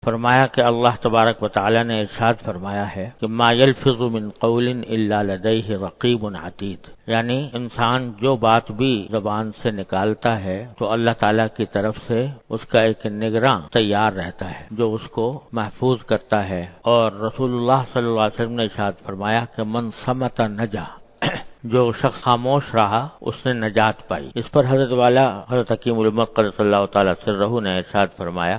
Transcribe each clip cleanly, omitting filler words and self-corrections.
فرمایا کہ اللہ تبارک و تعالی نے ارشاد فرمایا ہے کہ ما یلفظ من قول الا لدیہ رقیب عتید، یعنی انسان جو بات بھی زبان سے نکالتا ہے تو اللہ تعالیٰ کی طرف سے اس کا ایک نگراں تیار رہتا ہے جو اس کو محفوظ کرتا ہے۔ اور رسول اللہ صلی اللہ علیہ وسلم نے ارشاد فرمایا کہ من صمت نجا، جو شخص خاموش رہا اس نے نجات پائی۔ اس پر حضرت والا حضرت حکیم الامت قدس اللہ تعالی سرہ نے ارشاد فرمایا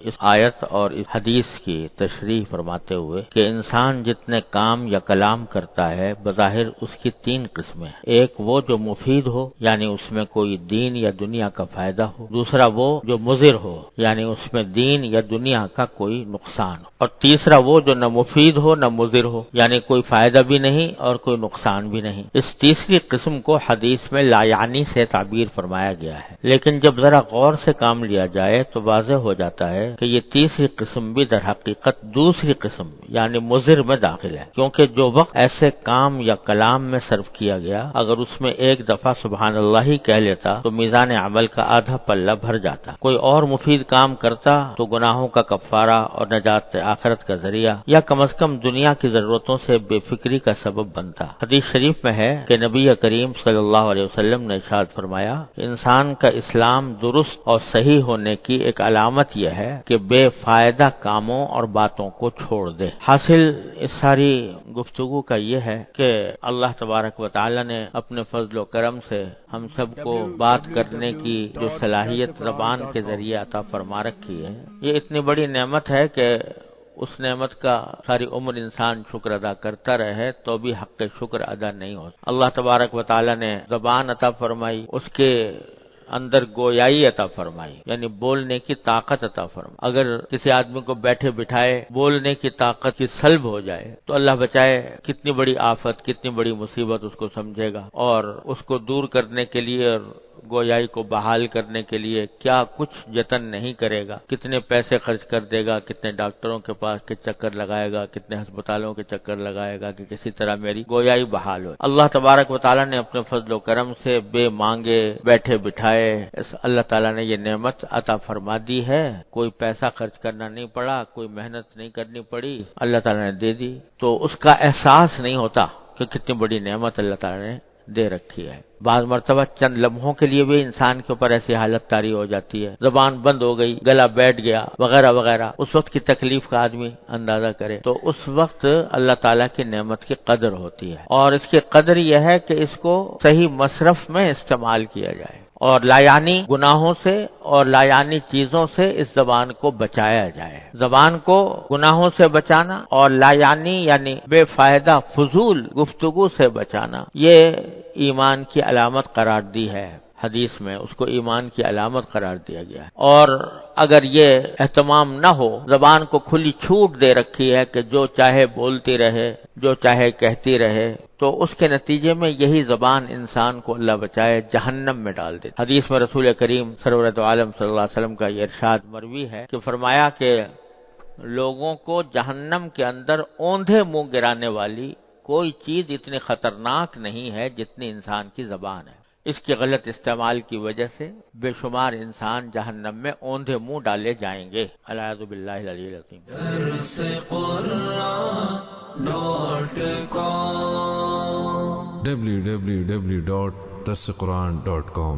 اس آیت اور اس حدیث کی تشریح فرماتے ہوئے کہ انسان جتنے کام یا کلام کرتا ہے بظاہر اس کی تین قسمیں ہیں۔ ایک وہ جو مفید ہو، یعنی اس میں کوئی دین یا دنیا کا فائدہ ہو۔ دوسرا وہ جو مضر ہو، یعنی اس میں دین یا دنیا کا کوئی نقصان ہو۔ اور تیسرا وہ جو نہ مفید ہو نہ مضر ہو، یعنی کوئی فائدہ بھی نہیں اور کوئی نقصان بھی نہیں۔ اس تیسری قسم کو حدیث میں لا یعنی سے تعبیر فرمایا گیا ہے، لیکن جب ذرا غور سے کام لیا جائے تو واضح ہو جاتا ہے کہ یہ تیسری قسم بھی در حقیقت دوسری قسم یعنی مضر میں داخل ہے، کیونکہ جو وقت ایسے کام یا کلام میں صرف کیا گیا اگر اس میں ایک دفعہ سبحان اللہ ہی کہہ لیتا تو میزان عمل کا آدھا پلہ بھر جاتا، کوئی اور مفید کام کرتا تو گناہوں کا کفارہ اور نجات آخرت کا ذریعہ یا کم از کم دنیا کی ضرورتوں سے بے فکری کا سبب بنتا۔ حدیث شریف میں ہے کہ نبی کریم صلی اللہ علیہ وسلم نے ارشاد فرمایا انسان کا اسلام درست اور صحیح ہونے کی ایک علامت یہ ہے کہ بے فائدہ کاموں اور باتوں کو چھوڑ دے۔ حاصل اس ساری گفتگو کا یہ ہے کہ اللہ تبارک و تعالی نے اپنے فضل و کرم سے ہم سب کو بات کرنے کی جو صلاحیت زبان کے ذریعے عطا فرما رکھی ہے، یہ اتنی بڑی نعمت ہے کہ اس نعمت کا ساری عمر انسان شکر ادا کرتا رہے تو بھی حق شکر ادا نہیں ہوتا۔ اللہ تبارک و تعالی نے زبان عطا فرمائی، اس کے اندر گویائی عطا فرمائی، یعنی بولنے کی طاقت عطا فرمائی۔ اگر کسی آدمی کو بیٹھے بٹھائے بولنے کی طاقت کی سلب ہو جائے تو اللہ بچائے کتنی بڑی آفت، کتنی بڑی مصیبت اس کو سمجھے گا، اور اس کو دور کرنے کے لیے اور گویائی کو بحال کرنے کے لیے کیا کچھ جتن نہیں کرے گا، کتنے پیسے خرچ کر دے گا، کتنے ڈاکٹروں کے پاس کے چکر لگائے گا، کتنے ہسپتالوں کے چکر لگائے گا کہ کسی طرح میری گویائی بحال ہو۔ اللہ تبارک و تعالیٰ نے اپنے فضل و کرم سے بے مانگے بیٹھے بٹھائے اللہ تعالیٰ نے یہ نعمت عطا فرما دی ہے، کوئی پیسہ خرچ کرنا نہیں پڑا، کوئی محنت نہیں کرنی پڑی، اللہ تعالیٰ نے دے دی، تو اس کا احساس نہیں ہوتا کہ کتنی بڑی نعمت اللہ تعالیٰ نے دے رکھی ہے۔ بعض مرتبہ چند لمحوں کے لیے بھی انسان کے اوپر ایسی حالت طاری ہو جاتی ہے، زبان بند ہو گئی، گلا بیٹھ گیا وغیرہ وغیرہ، اس وقت کی تکلیف کا آدمی اندازہ کرے تو اس وقت اللہ تعالیٰ کی نعمت کی قدر ہوتی ہے، اور اس کی قدر یہ ہے کہ اس کو صحیح مصرف میں استعمال کیا جائے اور لایانی گناہوں سے اور لایانی چیزوں سے اس زبان کو بچایا جائے۔ زبان کو گناہوں سے بچانا اور لایانی یعنی بے فائدہ فضول گفتگو سے بچانا یہ ایمان کی علامت قرار دی ہے، حدیث میں اس کو ایمان کی علامت قرار دیا گیا ہے۔ اور اگر یہ اہتمام نہ ہو، زبان کو کھلی چھوٹ دے رکھی ہے کہ جو چاہے بولتی رہے، جو چاہے کہتی رہے، تو اس کے نتیجے میں یہی زبان انسان کو اللہ بچائے جہنم میں ڈال دیتی۔ حدیث میں رسول کریم سرورت عالم صلی اللہ علیہ وسلم کا یہ ارشاد مروی ہے کہ فرمایا کہ لوگوں کو جہنم کے اندر اوندھے منہ گرانے والی کوئی چیز اتنی خطرناک نہیں ہے جتنی انسان کی زبان ہے۔ اس کے غلط استعمال کی وجہ سے بے شمار انسان جہنم میں اوندھے منہ ڈالے جائیں گے۔ اعوذ باللہ العلی العظیم۔ www.darsequran.com